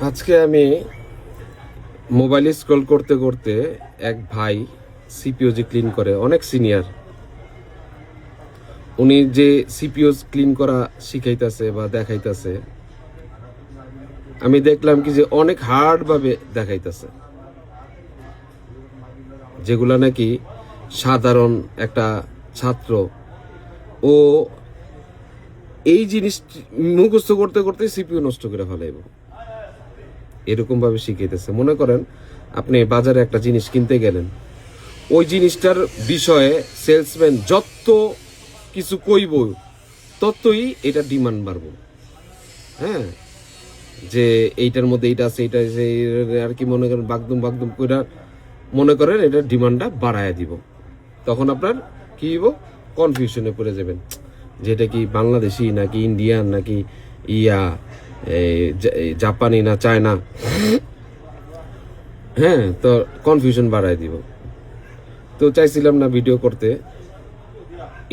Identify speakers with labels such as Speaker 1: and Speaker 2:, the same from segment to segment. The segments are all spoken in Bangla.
Speaker 1: আজকে আমি মোবাইলে স্ক্রল করতে করতে এক ভাই সিপিইউ যে ক্লিন করে, অনেক সিনিয়র, উনি যে সিপিইউ ক্লিন করা শিখাইতেছে বা দেখাইতেছে, আমি দেখলাম কি যে অনেক হার্ড ভাবে দেখাইতেছে, যেগুলা নাকি সাধারণ একটা ছাত্র ও এই জিনিস মুখস্থ করতে করতে সিপিইউ নষ্ট করে ফেলাইব, এরকম ভাবে শিখাইতেছে। মনে করেন আপনি বাজারে একটা জিনিস কিনতে গেলেন, ওই জিনিসটার বিষয়ে সেলসম্যান যত কিছু কইব ততই এটা ডিমান্ড বাড়বো। হ্যাঁ, যে এইটার মধ্যে এইটা আছে, এইটা আছে, আর কি মনে করেন বাগদুম বাগদুম কইরা মনে করেন এটা ডিমান্ডটা বাড়ায় দিব। তখন আপনার কি হইব, কনফিউশনে পড়ে যাবেন যে এটা কি বাংলাদেশি নাকি ইন্ডিয়ান নাকি জাপানি না চায়না। হ্যাঁ, তো কনফিউশন বাড়ায় দিব। তো চাইছিলাম না ভিডিও করতে,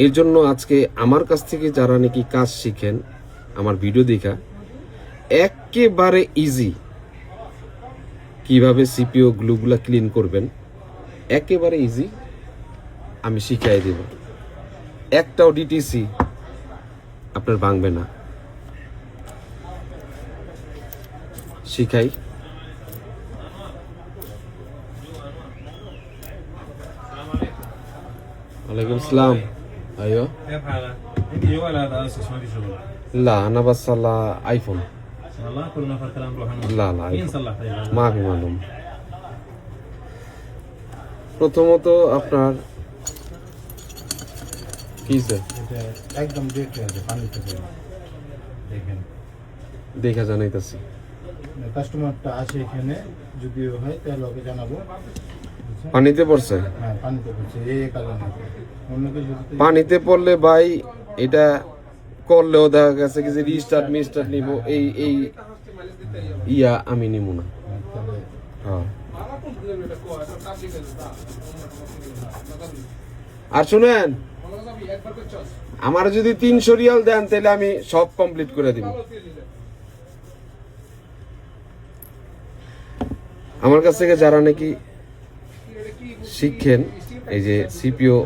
Speaker 1: এর জন্য আজকে আমার কাছ থেকে যারা নাকি কাজ শিখেন, আমার ভিডিও দেখা একেবারে ইজি কিভাবে সিপিইউ গ্লুগুলা ক্লিন করবেন, একেবারে ইজি আমি শিখাই দেব। একটাও ডিটিসি আপনার ভাঙবে না। শিখাই। ওয়ালাইকুম আসসালাম। ايوه
Speaker 2: كيف حالك؟ انت جوال هذا اسس ما في شغل.
Speaker 1: لا انا بس على ايفون.
Speaker 2: والله كل نفر كلام نروح
Speaker 1: لا لا
Speaker 2: مين
Speaker 1: ايفون
Speaker 2: صلح طيب هذا؟
Speaker 1: ما في معلوم। প্রথমত আপনার কিসে
Speaker 2: একদম দেখতে হবে পানিতে দেখেন
Speaker 1: দেখা জানাইতাছি।
Speaker 2: কাস্টমারটা আসে এখানে, যদি হয় তাহলে ওকে জানাবো।
Speaker 1: পানিতে পড়ছে?
Speaker 2: হ্যাঁ পানিতে পড়ছে এই কারণে। অন্য কিছু যদি
Speaker 1: পানিতে পড়লে ভাই এটা করলেও দেখা গেছে কি যে রিস্টার্ট মিস্টার্ট নিব, এই আমি নিব না। হ্যাঁ, আর শুনেন, আমার যদি 300 রিয়াল দেন তাহলে আমি সব কমপ্লিট করে দিব। আমার কাছ থেকে যারা নাকি শিখেন, এই যে সিপিইউ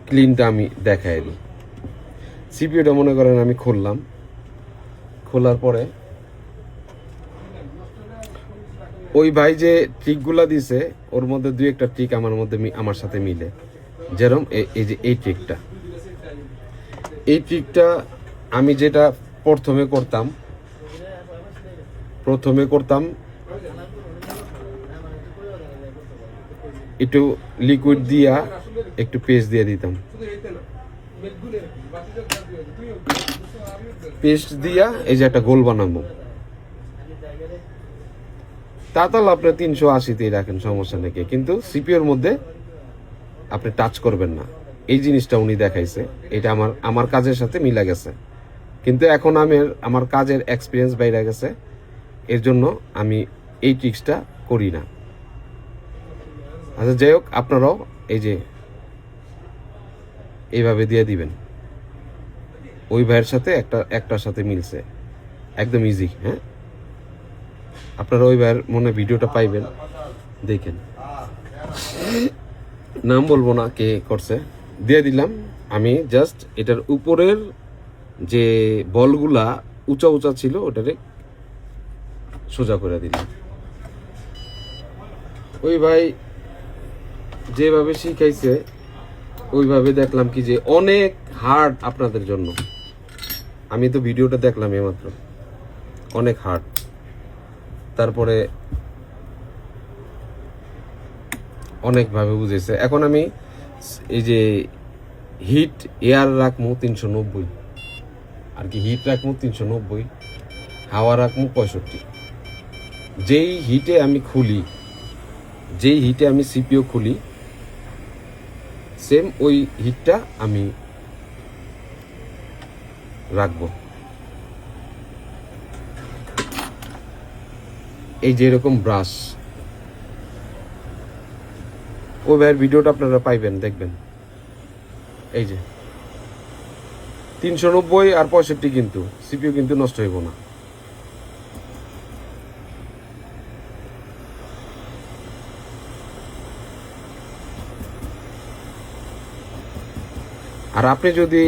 Speaker 1: ক্লিনটা আমি দেখাই দিই। সিপিইউটা মনে করেন আমি খুললাম, খোলার পরে ওই ভাই যে ট্রিকগুলা দিছে ওর মধ্যে দুই একটা ট্রিক আমার সাথে মিলে। যেরকম এই যে এই ট্রিকটা আমি যেটা প্রথমে করতাম একটু লিকুইড দিয়া একটু পেস্ট দিয়ে দিতাম, পেস্ট দিয়া এই যে একটা গোল বানাবো, তাহলে আপনি 380তেই রাখেন, সমস্যা নাকি, কিন্তু সিপিইউর মধ্যে আপনি টাচ করবেন না। এই জিনিসটা উনি দেখাইছে, এটা আমার কাজের সাথে মিলা গেছে, কিন্তু এখন আমার কাজের এক্সপিরিয়েন্স বাইরে গেছে, এর জন্য আমি এই ট্রিক্সটা করি না। আচ্ছা যাই হোক, আপনারাও এই যে এইভাবে দিয়ে দিবেন, ওই ভাইয়ের সাথে একটার সাথে মিলছে, একদম ইজি। হ্যাঁ, আপনারা ওই ভাইয়ের মনে ভিডিওটা পাইবেন, দেখেন। নাম বলবো না কে করছে, দিয়ে দিলাম। আমি জাস্ট এটার উপরের যে বলগুলা উঁচা উঁচা ছিল ওটারে সোজা করে দিলাম। ওই ভাই যেভাবে শিখাইছে ওইভাবে দেখলাম কি যে অনেক হার্ড আপনাদের জন্য। আমি তো ভিডিওটা দেখলাম এইমাত্র, অনেক হার্ড। তারপরে অনেকভাবে বুঝেছে। এখন আমি এই যে হিট এয়ার রাখবো 390, আর কি হিট রাখবো 390, হাওয়া রাখবো 65। যেই হিটে আমি সিপিইউ খুলি, সেম ওই হিটটা আমি রাখবো। এই যে এরকম ব্রাশ, ওই ভাইয়ের ভিডিওটা আপনারা পাইবেন, দেখবেন। এই যে 390 আর 65, কিন্তু সিপিইউ কিন্তু নষ্ট হইব না। আর আপনি যদি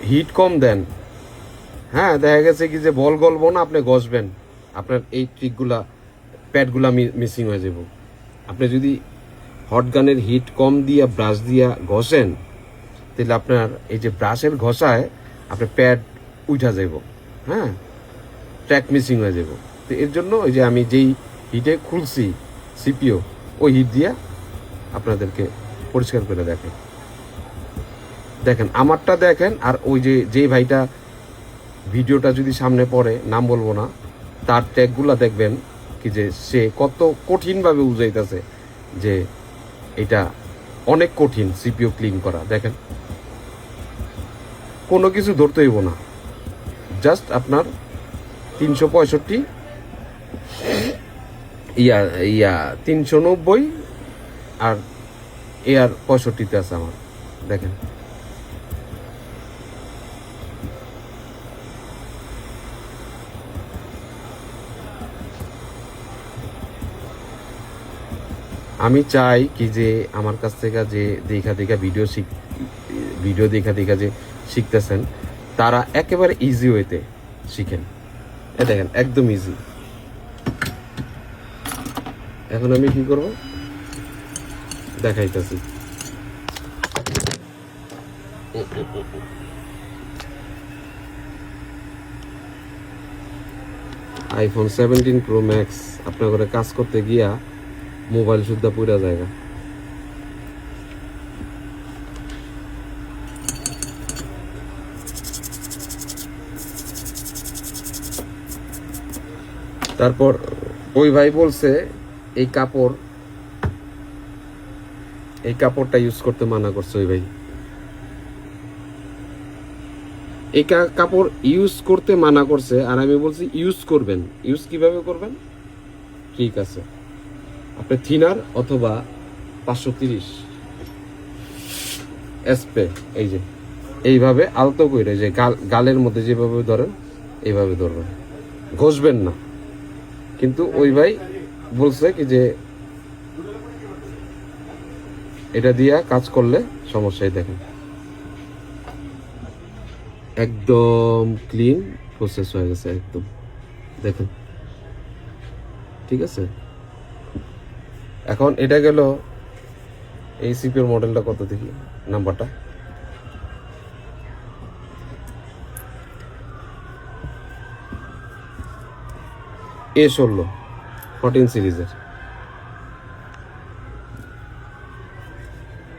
Speaker 1: হিট কম দেন, হ্যাঁ, দেখা গেছে কি যে বল গলবো না, আপনি ঘষবেন, আপনার এই ট্রিকগুলা প্যাডগুলা মিসিং হয়ে যাব। আপনি যদি হট গানের হিট কম দিয়া ব্রাশ দিয়া ঘষেন, তাহলে আপনার এই যে ব্রাশের ঘষায় আপনার প্যাড উঠা যাব, হ্যাঁ, ট্র্যাক মিসিং হয়ে যাব। তো এর জন্য ওই যে আমি যেই হিটে খুলছি সিপিও, ওই হিট দিয়া আপনাদেরকে পরিষ্কার করে দেখেন আমারটা দেখেন। আর ওই যে ভাইটা ভিডিওটা যদি সামনে পড়ে, নাম বলবো না, তার ট্যাগগুলা দেখবেন কি যে সে কত কঠিনভাবে বুঝাইতেছে যে এটা অনেক কঠিন সিপিও ক্লিন করা। দেখেন কোনো কিছু ধরতে হইব না, জাস্ট আপনার 365 ইয়া 390 আর এয়ার 65-তে আছে আমার। দেখেন আমি চাই কি যে আমার কাছ থেকে যে দেখা ভিডিও দেখা যে শিখতেছেন, তারা একেবারে ইজি ওয়েতে শিখেন। এ দেখেন একদম ইজি। এখন আমি কি করব দেখাইতেছি। আইফোন 17 প্রো ম্যাক্স আপনার ঘরে কাজ করতে গিয়া মোবাইল সুদ্ধা পুরা জায়গা। তারপর ওই ভাই বলছে এই কাপড়টা ইউজ করতে মানা করছে ওই ভাই। এই কাপড় ইউজ করতে মানা করছে, আর আমি বলছি ইউজ করবেন। ইউজ কিভাবে করবেন? ঠিক আছে, আপনি থিনার অথবা 530 স্প্রে এই যে এইভাবে আলতো করে, যে গালের মধ্যে যেভাবে ধরেন এইভাবে ধরবেন, ঘষবেন না। কিন্তু ওই ভাই বলছে কি যে এটা দিয়া কাজ করলে সমস্যাই। দেখেন একদম ক্লিন প্রসেস হয়ে গেছে একদম। দেখেন ঠিক আছে। এখন এটা গেল এই সিপিওর মডেলটা কত দেখি, নাম্বারটা A16 14 সিরিজের।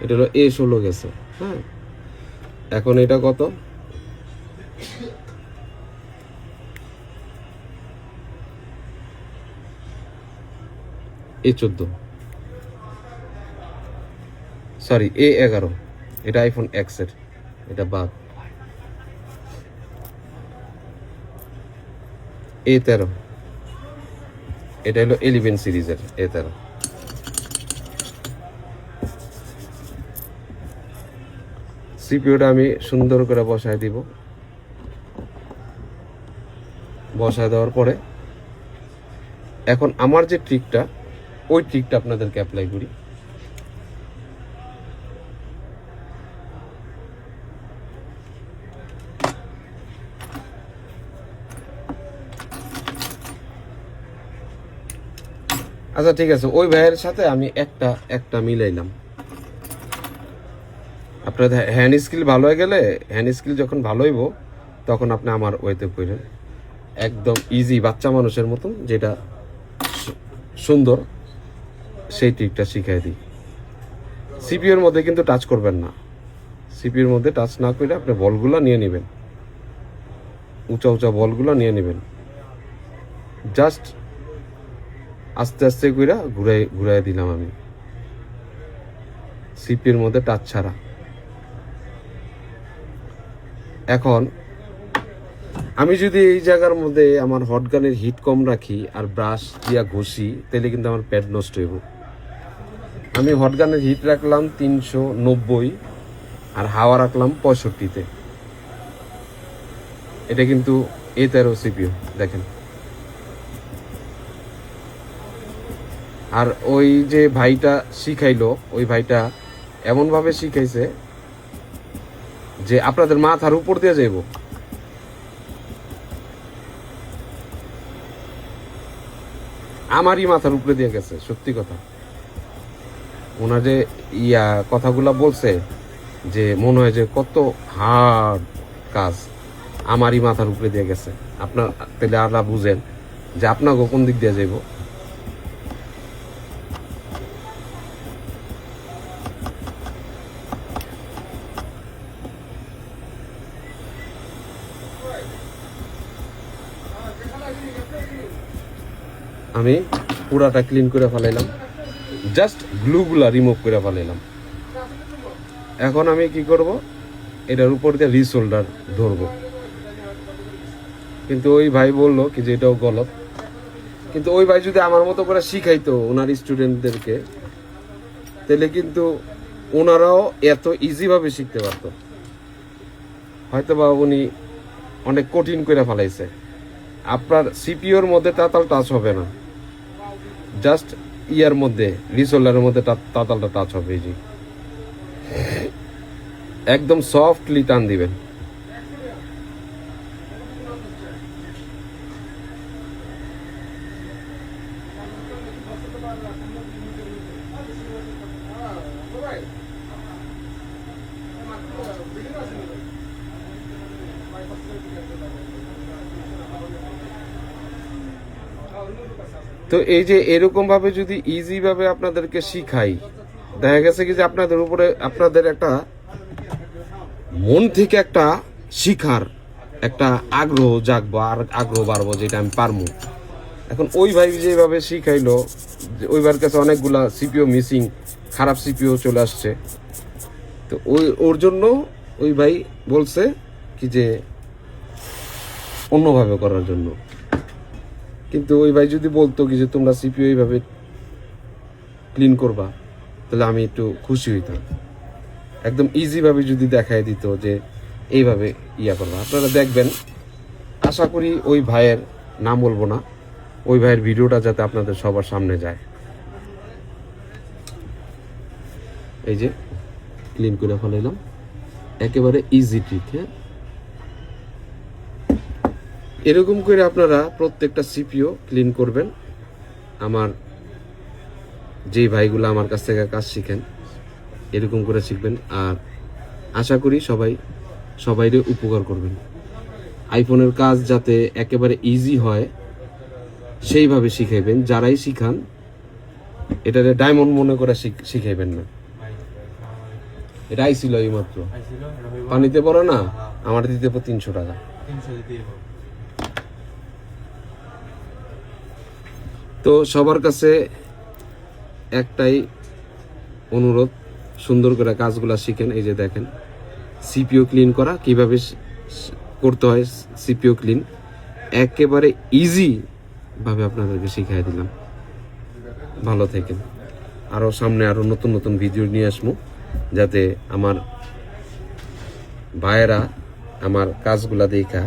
Speaker 1: এটা হলো A16 গেছে। হ্যাঁ, এখন এটা কত? A14, sorry A11। এটা আইফোন এক্স এর, এটা বাদ। A13, এটা হলো 11 সিরিজের A13। সিপিইউটা আমি সুন্দর করে বসায় দিব। বসায় দেওয়ার পরে এখন আমার যে ট্রিকটা, ওই ট্রিকটা আপনাদেরকে অ্যাপ্লাই করি। আচ্ছা ঠিক আছে, ওই ভাইয়ের সাথে আমি একটা মিলাইলাম। আপনার হ্যান্ড স্কিল ভালো হয়ে গেলে, হ্যান্ড স্কিল যখন ভালো হইব, তখন আপনি আমার ওয়েতে করেন একদম ইজি, বাচ্চা মানুষের মতন যেটা সুন্দর, সেই ট্রিকটা শিখাই দিই। সিপিইউর মধ্যে কিন্তু টাচ করবেন না। সিপিইউর মধ্যে টাচ না করে আপনি বলগুলো নিয়ে নেবেন, উঁচা বলগুলো নিয়ে নেবেন। জাস্ট আস্তে আস্তে করে ঘুরাই দিলাম আমি, সিপিইউর মধ্যে টাচ ছাড়া। এখন আমি যদি এই জায়গার মধ্যে আমার হট গানের হিট কম রাখি আর ব্রাশ দিয়া ঘষি, তাহলে কিন্তু আমার প্যাড নষ্ট হইব। আমি হট গানের হিট রাখলাম 390 আর হাওয়া রাখলাম 65-তে। এটা কিন্তু A13 সিপিইউ। দেখেন, আর ওই যে ভাইটা শিখাইলো, ওই ভাইটা এমনভাবে শিখাইছে যে আপনাদের মাথার উপর দিয়ে যাইব। আমারই মাথার উপরে দিয়ে গেছে, সত্যি কথা। ওনার যে কথাগুলা বলছে যে মনে হয় যে কত হার্ড কাজ, আমারই মাথার উপরে দিয়ে গেছে। আপনার তাহলে আল্লাহ বুঝেন যে আপনাকে কোন দিক দিয়ে যাইব। আমি পুরাটা ক্লিন করে ফেলাইলাম, জাস্ট গ্লুগুলা রিমুভ করে ফেলাইলাম। এখন আমি কি করব, এটার উপর দিয়ে রিসোল্ডার ধরবো। কিন্তু ওই ভাই বললো কি যে এটাও গলত। কিন্তু ওই ভাই যদি আমার মতো করে শিখাইতো ওনার স্টুডেন্টদেরকে, তাহলে কিন্তু ওনারাও এত ইজিভাবে শিখতে পারতো। হয়তো বা উনি অনেক কঠিন করে ফেলাইছে। আপনার সিপিওর মধ্যে তাতাল টাচ হবে না, জাস্ট ইয়ার মধ্যে রিসোল্ডারের মধ্যে তাতালটা টাচ হবে। এই যে একদম সফটলি টান দিবেন। তো এই যে এরকম ভাবে যদি ইজি ভাবে আপনাদেরকে শিখাই, দেখা গেছে কি যে আপনাদের উপরে আপনাদের একটা মন থেকে একটা শিখার একটা আগ্রহ জাগবো, আর আগ্রহ বাড়বো যেটা আমি পারবো। এখন ওই ভাই যেভাবে শিখাইলো, ওইবার কাছে অনেকগুলা সিপিও মিসিং, খারাপ সিপিও চলে আসছে। তো ওর জন্য ওই ভাই বলছে কি যে অন্যভাবে করার জন্য। কিন্তু ওই ভাই যদি বলতো কি যে তোমরা সিপিও এইভাবে ক্লিন করবা, তাহলে আমি একটু খুশি হইতাম। একদম ইজিভাবে যদি দেখাই দিত যে এইভাবে করবা, আপনারা দেখবেন। আশা করি ওই ভাইয়ের নাম বলবো না, ওই ভাইয়ের ভিডিওটা যাতে আপনাদের সবার সামনে যায়। এই যে ক্লিন করে ফেলাইলাম, একেবারে ইজি ট্রিক। হ্যাঁ, এরকম করে আপনারা প্রত্যেকটা সিপিও ক্লিন করবেন। আমার যেই ভাইগুলো আমার কাছ থেকে কাজ শিখেন, এরকম করে শিখবেন। আর আশা করি সবাইরে উপকার করবেন। আইফোনের কাজ যাতে একেবারে ইজি হয় সেইভাবে শিখাইবেন। যারাই শিখান এটারে ডায়মন্ড মনে করে শিখাইবেন না। এটা আইছিল এই মাত্র, পানিতে পড়ে না, আমার দিতে 300 টাকা। তো সবার কাছে একটাই অনুরোধ, সুন্দর করে কাজগুলা শিখেন। এই যে দেখেন সিপিও ক্লিন করা কিভাবে করতে হয়, সিপিও ক্লিন একেবারে ইজি ভাবে আপনাদেরকে শিখিয়ে দিলাম। ভালো থাকেন। আরো সামনে আরো নতুন নতুন ভিডিও নিয়ে আসবো, যাতে আমার ভাইয়েরা আমার কাজগুলা দেখা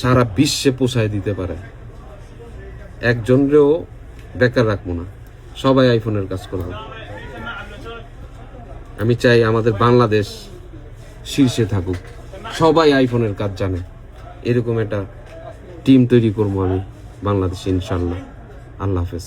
Speaker 1: সারা বিশ্বে পৌঁছায় দিতে পারে। একজনরেও বেকার রাখবো না, সবাই আইফোনের কাজ করবো। আমি চাই আমাদের বাংলাদেশ শীর্ষে থাকুক, সবাই আইফোনের কাজ জানে। এরকম একটা টিম তৈরি করবো আমি বাংলাদেশে, ইনশাল্লাহ। আল্লাহ হাফেজ।